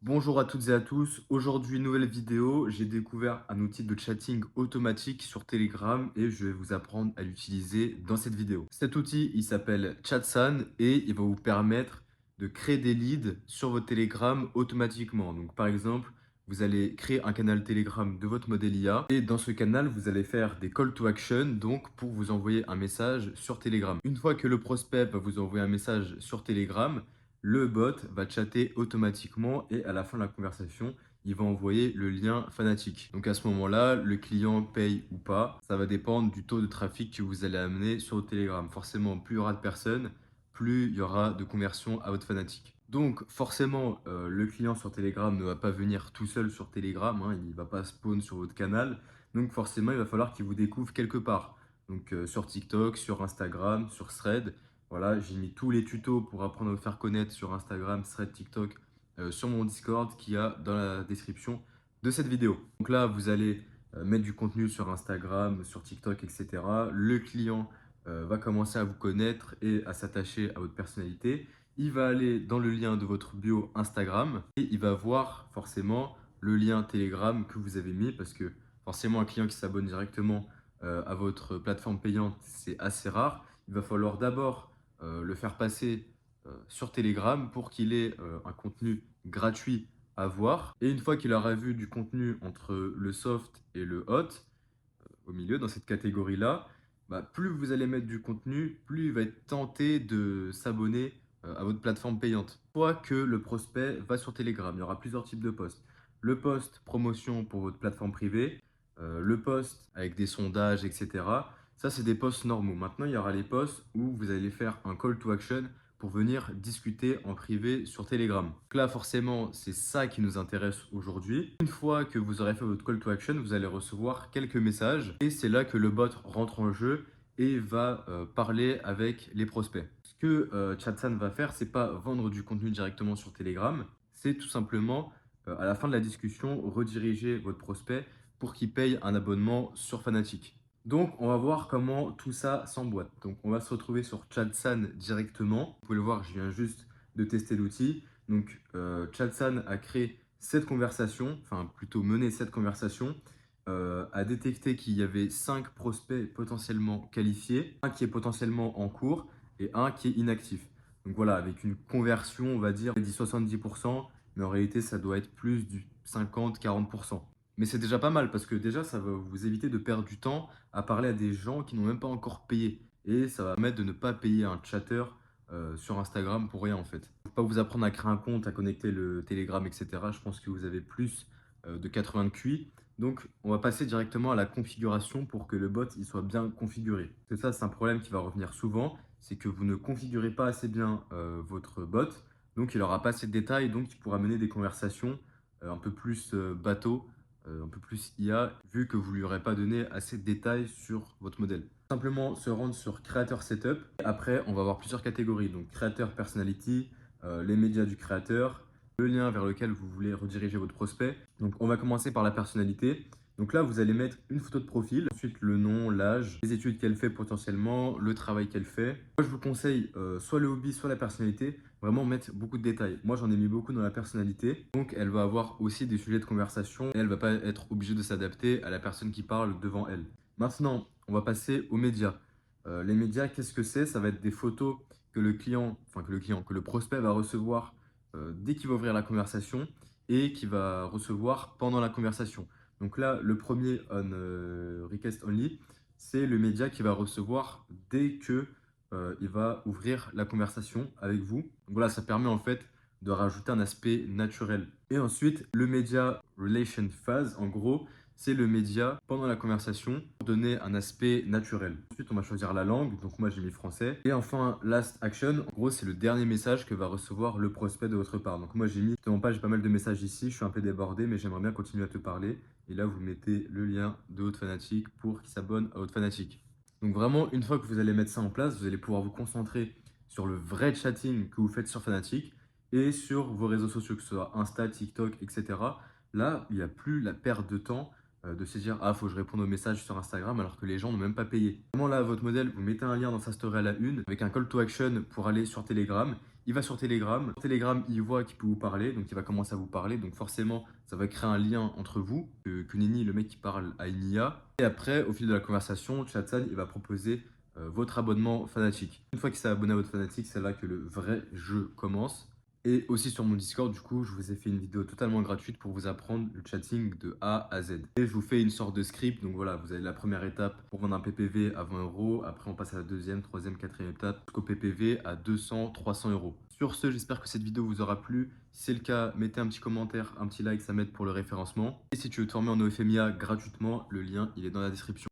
Bonjour à toutes et à tous. Aujourd'hui, nouvelle vidéo. J'ai découvert un outil de chatting automatique sur Telegram et je vais vous apprendre à l'utiliser dans cette vidéo. Cet outil, il s'appelle ChatSan et il va vous permettre de créer des leads sur votre Telegram automatiquement. Donc, par exemple, vous allez créer un canal Telegram de votre modèle IA et dans ce canal, vous allez faire des call to action donc pour vous envoyer un message sur Telegram. Une fois que le prospect va vous envoyer un message sur Telegram, le bot va chatter automatiquement et à la fin de la conversation, il va envoyer le lien fanatique. Donc à ce moment-là, le client paye ou pas. Ça va dépendre du taux de trafic que vous allez amener sur Telegram. Forcément, plus il y aura de personnes, plus il y aura de conversion à votre fanatique. Donc forcément, le client sur Telegram ne va pas venir tout seul sur Telegram, hein, il ne va pas spawn sur votre canal. Donc forcément, il va falloir qu'il vous découvre quelque part. Donc sur TikTok, sur Instagram, sur Thread. Voilà, j'ai mis tous les tutos pour apprendre à vous faire connaître sur Instagram, Thread, TikTok, sur mon Discord qui a dans la description de cette vidéo. Donc là, vous allez mettre du contenu sur Instagram, sur TikTok, etc. Le client va commencer à vous connaître et à s'attacher à votre personnalité. Il va aller dans le lien de votre bio Instagram et il va voir forcément le lien Telegram que vous avez mis parce que forcément un client qui s'abonne directement à votre plateforme payante, c'est assez rare. Il va falloir d'abord le faire passer sur Telegram pour qu'il ait un contenu gratuit à voir. Et une fois qu'il aura vu du contenu entre le soft et le hot, au milieu, dans cette catégorie-là, bah, plus vous allez mettre du contenu, plus il va être tenté de s'abonner à votre plateforme payante. Soit que le prospect va sur Telegram, il y aura plusieurs types de posts. Le post promotion pour votre plateforme privée, le post avec des sondages, etc. Ça, c'est des posts normaux. Maintenant, il y aura les posts où vous allez faire un call to action pour venir discuter en privé sur Telegram. Donc là, forcément, c'est ça qui nous intéresse aujourd'hui. Une fois que vous aurez fait votre call to action, vous allez recevoir quelques messages et c'est là que le bot rentre en jeu et va parler avec les prospects. Ce que ChatSan va faire, c'est pas vendre du contenu directement sur Telegram, c'est tout simplement à la fin de la discussion rediriger votre prospect pour qu'il paye un abonnement sur Fanatic. Donc, on va voir comment tout ça s'emboîte. Donc, on va se retrouver sur ChatSan directement. Vous pouvez le voir, je viens juste de tester l'outil. Donc, ChatSan a créé cette conversation, enfin plutôt mené cette conversation, a détecté qu'il y avait 5 prospects potentiellement qualifiés, un qui est potentiellement en cours et un qui est inactif. Donc voilà, avec une conversion, on va dire, dit 70%, mais en réalité, ça doit être plus du 50-40%. Mais c'est déjà pas mal parce que déjà, ça va vous éviter de perdre du temps à parler à des gens qui n'ont même pas encore payé. Et ça va permettre de ne pas payer un chatter sur Instagram pour rien en fait. Je ne vais pas vous apprendre à créer un compte, à connecter le Telegram, etc. Je pense que vous avez plus de 80 de QI. Donc, on va passer directement à la configuration pour que le bot il soit bien configuré. C'est ça, c'est un problème qui va revenir souvent, c'est que vous ne configurez pas assez bien votre bot. Donc, il n'aura pas assez de détails, donc il pourra mener des conversations un peu plus bateau, un peu plus IA, vu que vous ne lui aurez pas donné assez de détails sur votre modèle. Simplement se rendre sur Creator Setup. Après, on va avoir plusieurs catégories. Donc, Creator Personality, les médias du créateur, le lien vers lequel vous voulez rediriger votre prospect. Donc, on va commencer par la personnalité. Donc là, vous allez mettre une photo de profil, ensuite le nom, l'âge, les études qu'elle fait potentiellement, le travail qu'elle fait. Moi, je vous conseille soit le hobby, soit la personnalité, vraiment mettre beaucoup de détails. Moi, j'en ai mis beaucoup dans la personnalité. Donc, elle va avoir aussi des sujets de conversation et elle ne va pas être obligée de s'adapter à la personne qui parle devant elle. Maintenant, on va passer aux médias. Les médias, qu'est-ce que c'est? Ça va être des photos que le client, que le prospect va recevoir dès qu'il va ouvrir la conversation et qu'il va recevoir pendant la conversation. Donc là, le premier on request only, c'est le média qui va recevoir dès que il va ouvrir la conversation avec vous. Donc voilà, ça permet en fait de rajouter un aspect naturel. Et ensuite, le média relation phase, en gros, c'est le média pendant la conversation pour donner un aspect naturel. Ensuite, on va choisir la langue, donc moi j'ai mis français. Et enfin, last action, en gros, c'est le dernier message que va recevoir le prospect de votre part. Donc moi j'ai mis, justement pas, j'ai pas mal de messages ici, je suis un peu débordé, mais j'aimerais bien continuer à te parler. Et là, vous mettez le lien de votre fanatique pour qu'il s'abonne à votre fanatique. Donc vraiment, une fois que vous allez mettre ça en place, vous allez pouvoir vous concentrer sur le vrai chatting que vous faites sur Fanatic et sur vos réseaux sociaux, que ce soit Insta, TikTok, etc. Là, il n'y a plus la perte de temps de se dire «Ah, faut que je réponde aux messages sur Instagram» alors que les gens n'ont même pas payé. Vraiment là, votre modèle, vous mettez un lien dans sa story à la une avec un call to action pour aller sur Telegram il va sur Telegram. Sur Telegram, il voit qu'il peut vous parler, donc il va commencer à vous parler. Donc forcément, ça va créer un lien entre vous, que Nini, le mec qui parle à une IA. Et après, au fil de la conversation, Chatsan, il va proposer votre abonnement Fanatic. Une fois qu'il s'est abonné à votre Fanatic, c'est là que le vrai jeu commence. Et aussi sur mon Discord, du coup, je vous ai fait une vidéo totalement gratuite pour vous apprendre le chatting de A à Z. Et je vous fais une sorte de script. Donc voilà, vous avez la première étape pour vendre un PPV à 20 euros. Après, on passe à la deuxième, troisième, quatrième étape jusqu'au PPV à 200, 300 euros. Sur ce, j'espère que cette vidéo vous aura plu. Si c'est le cas, mettez un petit commentaire, un petit like, ça m'aide pour le référencement. Et si tu veux te former en OFMIA gratuitement, le lien, il est dans la description.